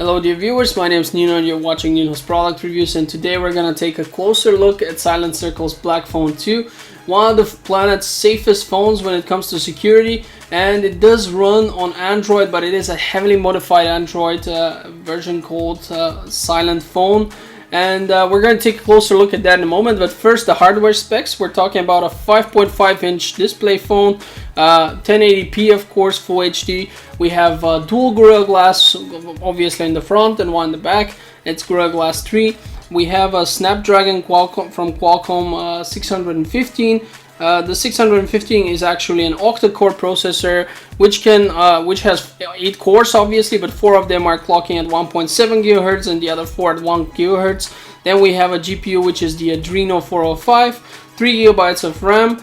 Hello dear viewers, my name is Nino and you're watching Nino's product reviews, and today we're going to take a closer look at Silent Circle's Blackphone 2, one of the planet's safest phones when it comes to security, and it does run on Android, but it is a heavily modified Android version called Silent Phone. And we're going to take a closer look at that in a moment, but first the hardware specs. We're talking about a 5.5 inch display phone, 1080p of course, Full HD. We have dual Gorilla Glass obviously in the front and one in the back. It's Gorilla Glass 3. We have a Snapdragon from Qualcomm 615. The 615 is actually an Octa-Core processor, which has 8 cores obviously, but 4 of them are clocking at 1.7 GHz and the other 4 at 1 GHz. Then we have a GPU, which is the Adreno 405, 3 GB of RAM,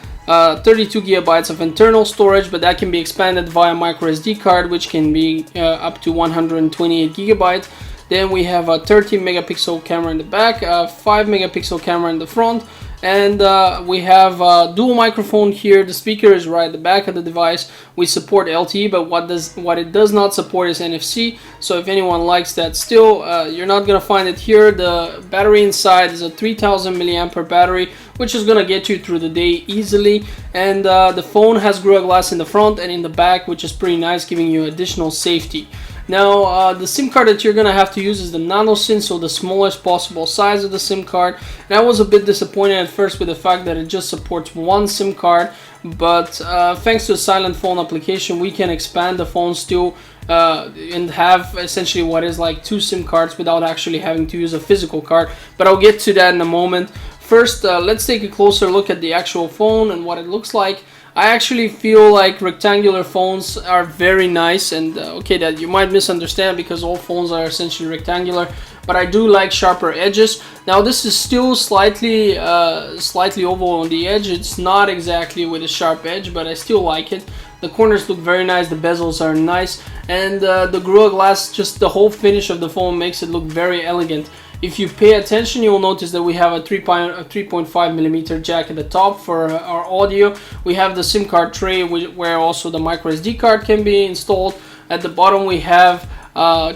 32 GB of internal storage, but that can be expanded via micro SD card, which can be up to 128 GB. Then we have a 13 megapixel camera in the back, a 5 megapixel camera in the front, and we have a dual microphone here. The speaker is right at the back of the device. We support LTE, but what it does not support is NFC. So if anyone likes that still, you're not gonna find it here. The battery inside is a 3000 milliampere battery, which is gonna get you through the day easily. And the phone has Gorilla Glass in the front and in the back, which is pretty nice, giving you additional safety. Now, the SIM card that you're going to have to use is the nano SIM, so the smallest possible size of the SIM card. And I was a bit disappointed at first with the fact that it just supports one SIM card, but thanks to the Silent Phone application, we can expand the phone still and have essentially what is like 2 SIM cards without actually having to use a physical card. But I'll get to that in a moment. First, let's take a closer look at the actual phone and what it looks like. I actually feel like rectangular phones are very nice, and okay, that you might misunderstand because all phones are essentially rectangular, but I do like sharper edges. Now this is still slightly oval on the edge. It's not exactly with a sharp edge, but I still like it. The corners look very nice, the bezels are nice, and the Gorilla Glass, just the whole finish of the phone makes it look very elegant. If you pay attention, you will notice that we have a 3.5mm jack at the top for our audio. We have the SIM card tray where also the micro SD card can be installed. At the bottom we have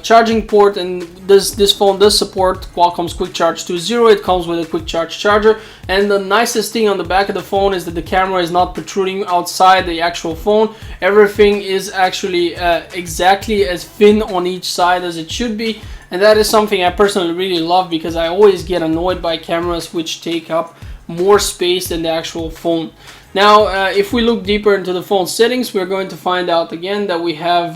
charging port, and this phone does support Qualcomm's Quick Charge 2.0. It comes with a quick charge charger, and the nicest thing on the back of the phone is that the camera is not protruding outside the actual phone. Everything is actually exactly as thin on each side as it should be, and that is something I personally really love because I always get annoyed by cameras which take up more space than the actual phone. Now if we look deeper into the phone settings, we're going to find out again that we have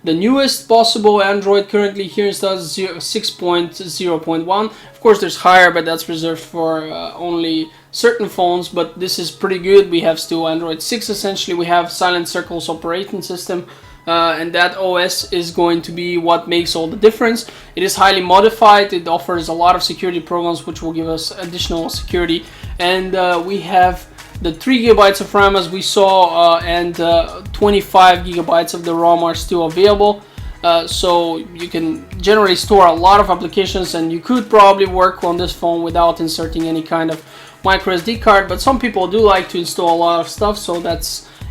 the newest possible Android currently here installed 6.0.1. Of course there's higher, but that's reserved for only certain phones, but this is pretty good. We have still Android 6 essentially. We have Silent Circle's operating system, and that OS is going to be what makes all the difference. It is highly modified. It offers a lot of security programs which will give us additional security, and we have the 3 GB of RAM as we saw, and 25 GB of the ROM are still available. So you can generally store a lot of applications, and you could probably work on this phone without inserting any kind of micro SD card, but some people do like to install a lot of stuff, so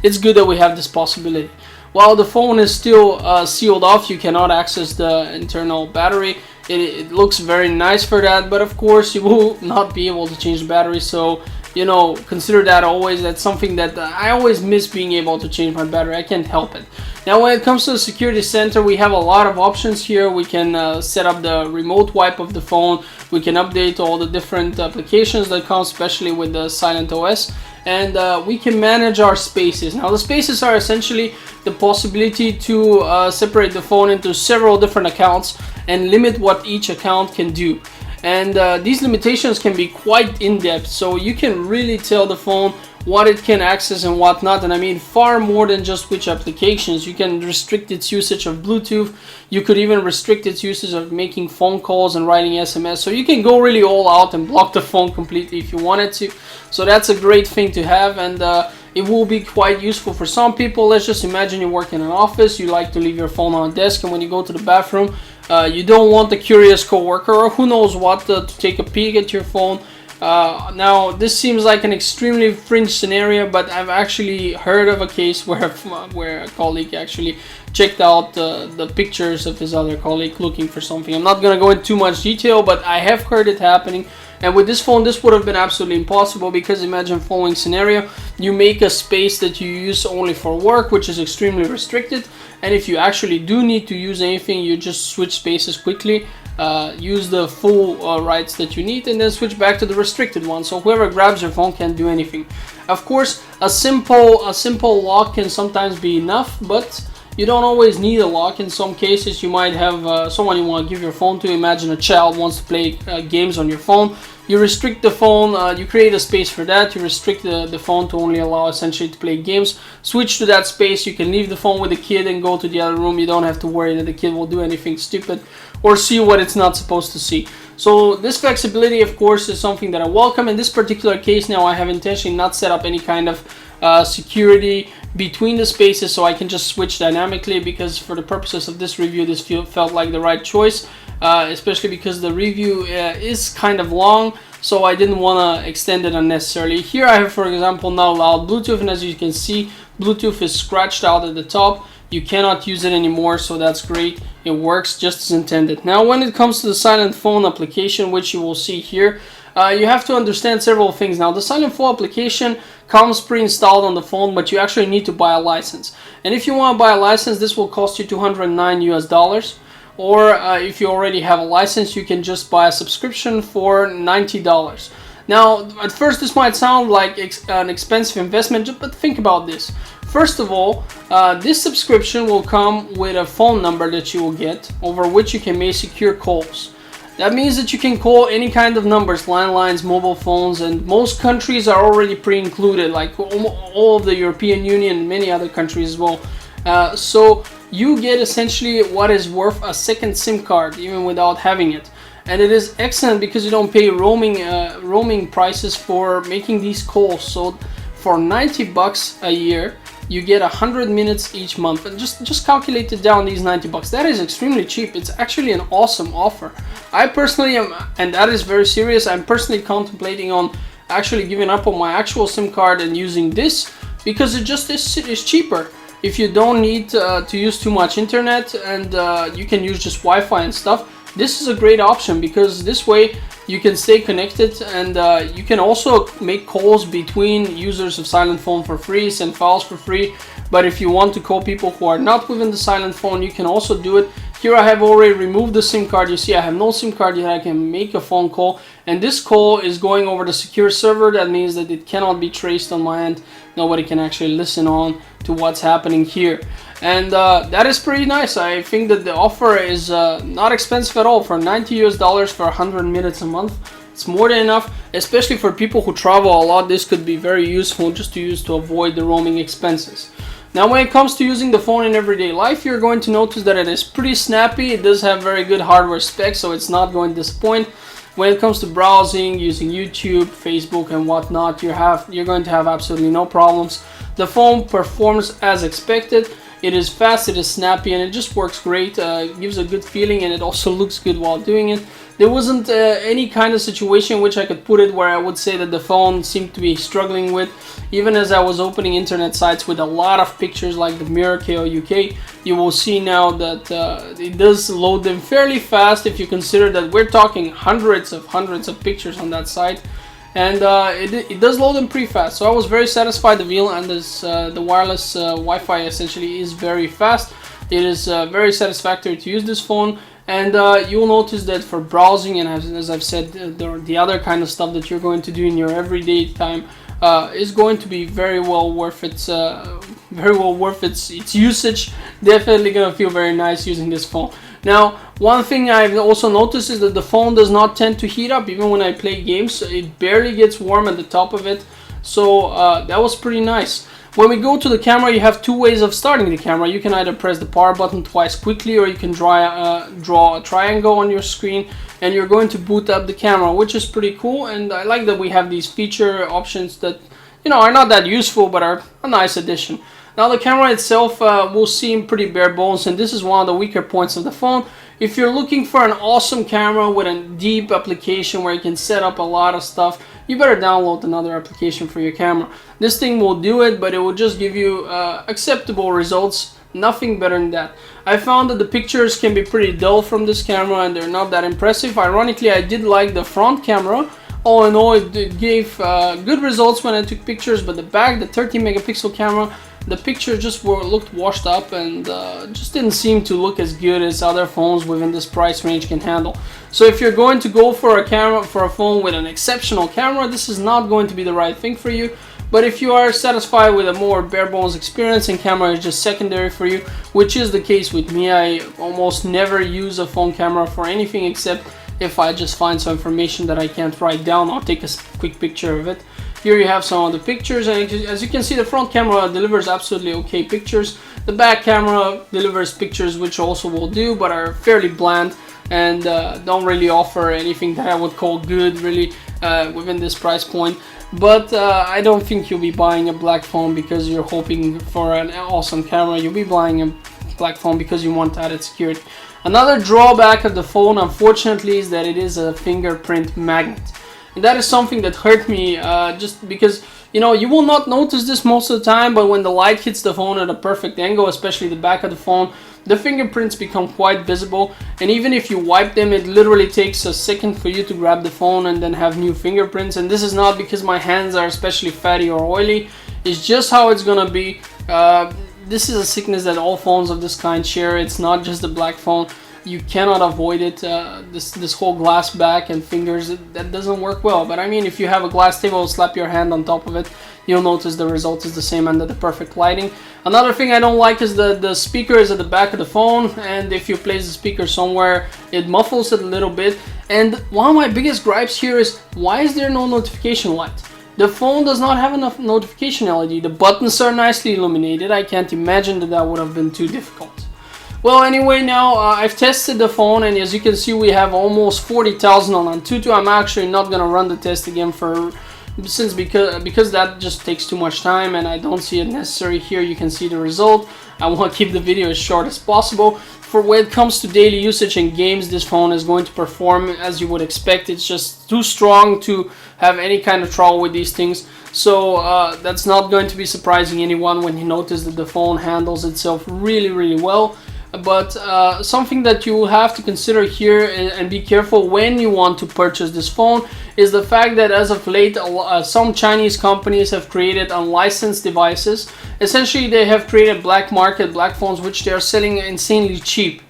it's good that we have this possibility. While the phone is still sealed off, you cannot access the internal battery. It looks very nice for that, but of course you will not be able to change the battery, so you know, consider that always. That's something that I always miss, being able to change my battery. I can't help it. Now when it comes to the security center, we have a lot of options here. We can set up the remote wipe of the phone. We can update all the different applications that come, especially with the Silent OS, and we can manage our spaces. Now the spaces are essentially the possibility to separate the phone into several different accounts and limit what each account can do. And these limitations can be quite in-depth, so you can really tell the phone what it can access and what not. And I mean far more than just which applications. You can restrict its usage of Bluetooth. You could even restrict its usage of making phone calls and writing SMS. So you can go really all out and block the phone completely if you wanted to. So that's a great thing to have, and it will be quite useful for some people. Let's just imagine you work in an office, you like to leave your phone on a desk, and when you go to the bathroom, you don't want the curious coworker or who knows what to take a peek at your phone Now this seems like an extremely fringe scenario, but I've actually heard of a case where a colleague actually checked out the pictures of his other colleague looking for something. I'm not gonna go into too much detail, but I have heard it happening. And with this phone, this would have been absolutely impossible, because imagine following scenario: you make a space that you use only for work, which is extremely restricted, and if you actually do need to use anything, you just switch spaces quickly, use the full rights that you need, and then switch back to the restricted one. So whoever grabs your phone can't do anything. Of course, a simple lock can sometimes be enough, but you don't always need a lock. In some cases, you might have someone you want to give your phone to. Imagine a child wants to play games on your phone. You restrict the phone, you create a space for that. You restrict the phone to only allow essentially to play games. Switch to that space. You can leave the phone with the kid and go to the other room. You don't have to worry that the kid will do anything stupid or see what it's not supposed to see. So this flexibility, of course, is something that I welcome. In this particular case now, I have intentionally not set up any kind of security between the spaces, so I can just switch dynamically, because for the purposes of this review, this felt like the right choice, especially because the review is kind of long, so I didn't want to extend it unnecessarily. Here I have, for example, now allowed Bluetooth, and as you can see, Bluetooth is scratched out at the top. You cannot use it anymore, so that's great. It works just as intended. Now when it comes to the silent phone application, which you will see here, you have to understand several things. Now the silent phone application comes pre-installed on the phone, but you actually need to buy a license. And if you want to buy a license, this will cost you $209 US. Or if you already have a license, you can just buy a subscription for $90. Now, at first this might sound like an expensive investment, but think about this. First of all, this subscription will come with a phone number that you will get, over which you can make secure calls. That means that you can call any kind of numbers, landlines, mobile phones, and most countries are already pre-included, like all of the European Union and many other countries as well. So you get essentially what is worth a second SIM card, even without having it. And it is excellent because you don't pay roaming prices for making these calls. So for $90 a year, you get 100 minutes each month, and just calculate it down, these $90. That is extremely cheap. It's actually an awesome offer. I personally am, and that is very serious, I'm personally contemplating on actually giving up on my actual SIM card and using this, because it just is cheaper. If you don't need to use too much internet, and you can use just Wi-Fi and stuff, this is a great option, because this way you can stay connected, and you can also make calls between users of silent phone for free, send files for free. But if you want to call people who are not within the silent phone, you can also do it. Here I have already removed the SIM card. You see I have no SIM card yet. I can make a phone call, and this call is going over the secure server. That means that it cannot be traced on my end. Nobody can actually listen on to what's happening here. And that is pretty nice. I think that the offer is not expensive at all. For $90 US for 100 minutes a month, it's more than enough, especially for people who travel a lot. This could be very useful just to use to avoid the roaming expenses. Now when it comes to using the phone in everyday life, you're going to notice that it is pretty snappy. It does have very good hardware specs, so it's not going to disappoint. When it comes to browsing, using YouTube, Facebook and whatnot, you're going to have absolutely no problems. The phone performs as expected. It is fast, it is snappy, and it just works great. It gives a good feeling, and it also looks good while doing it. There wasn't any kind of situation which I could put it where I would say that the phone seemed to be struggling with. Even as I was opening internet sites with a lot of pictures like the Mirror KO UK, you will see now that it does load them fairly fast, if you consider that we're talking hundreds of pictures on that site. And it does load them pretty fast, so I was very satisfied. The VLAN and the wireless Wi-Fi essentially is very fast. It is very satisfactory to use this phone, and you will notice that for browsing and as I've said, the other kind of stuff that you're going to do in your everyday time is going to be very well worth its usage. Definitely gonna feel very nice using this phone. Now, one thing I've also noticed is that the phone does not tend to heat up even when I play games. It barely gets warm at the top of it, so that was pretty nice. When we go to the camera, you have two ways of starting the camera. You can either press the power button twice quickly, or you can draw a triangle on your screen, and you're going to boot up the camera, which is pretty cool. And I like that we have these feature options that, you know, are not that useful but are a nice addition. Now the camera itself will seem pretty bare bones, and this is one of the weaker points of the phone. If you're looking for an awesome camera with a deep application where you can set up a lot of stuff, you better download another application for your camera. This thing will do it, but it will just give you acceptable results. Nothing better than that. I found that the pictures can be pretty dull from this camera and they're not that impressive. Ironically, I did like the front camera. All in all, it gave good results when I took pictures, but the back, the 13 megapixel camera, the picture just looked washed up and just didn't seem to look as good as other phones within this price range can handle. So if you're going to go for a phone with an exceptional camera, this is not going to be the right thing for you. But if you are satisfied with a more bare bones experience and camera is just secondary for you, which is the case with me, I almost never use a phone camera for anything except if I just find some information that I can't write down. I'll take a quick picture of it. Here you have some of the pictures, and as you can see, the front camera delivers absolutely okay pictures. The back camera delivers pictures which also will do, but are fairly bland and don't really offer anything that I would call good really within this price point. But I don't think you'll be buying a Blackphone because you're hoping for an awesome camera. You'll be buying a Blackphone because you want added security. Another drawback of the phone, unfortunately, is that it is a fingerprint magnet. And that is something that hurt me just because, you know, you will not notice this most of the time, but when the light hits the phone at a perfect angle, especially the back of the phone, the fingerprints become quite visible. And even if you wipe them, it literally takes a second for you to grab the phone and then have new fingerprints. And this is not because my hands are especially fatty or oily. It's just how it's gonna be. This is a sickness that all phones of this kind share. It's not just the Blackphone. You cannot avoid it. This whole glass back and fingers, that doesn't work well. But I mean, if you have a glass table, slap your hand on top of it, you'll notice the result is the same under the perfect lighting. Another thing I don't like is the speaker is at the back of the phone, and if you place the speaker somewhere, it muffles it a little bit. And one of my biggest gripes here is, why is there no notification light? The phone does not have enough notification LED. The buttons are nicely illuminated. I can't imagine that would have been too difficult. Well, anyway, now I've tested the phone, and as you can see, we have almost 40,000 on Antutu. I'm actually not gonna run the test again because that just takes too much time, and I don't see it necessary. Here you can see the result. I want to keep the video as short as possible. For when it comes to daily usage and games, this phone is going to perform as you would expect. It's just too strong to have any kind of trouble with these things. So that's not going to be surprising anyone when you notice that the phone handles itself really, really well. But something that you will have to consider here and be careful when you want to purchase this phone is the fact that as of late some Chinese companies have created unlicensed devices. Essentially, they have created black market Blackphones which they are selling insanely cheap.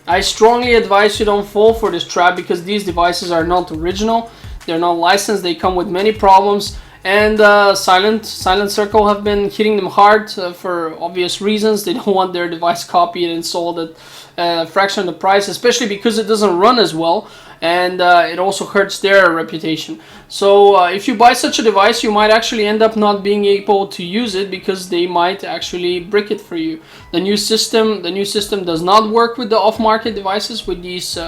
I strongly advise you don't fall for this trap because these devices are not original, they're not licensed, they come with many problems. And Silent Circle have been hitting them hard for obvious reasons. They don't want their device copied and sold at a fraction of the price, especially because it doesn't run as well, and it also hurts their reputation. So if you buy such a device, you might actually end up not being able to use it because they might actually brick it for you. The new system does not work with the off-market devices, with these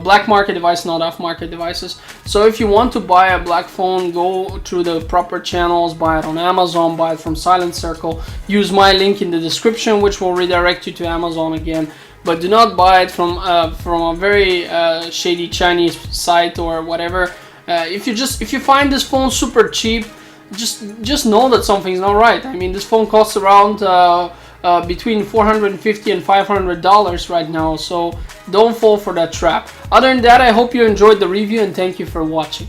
black market device, not off market devices. So if you want to buy a Blackphone, go through the proper channels, buy it on Amazon, buy it from Silent Circle, use my link in the description which will redirect you to Amazon again. But do not buy it from a very shady Chinese site or whatever. If you find this phone super cheap, just know that something's not right. I mean, this phone costs around between $450 and $500 right now, so don't fall for that trap. Other than that, I hope you enjoyed the review and thank you for watching.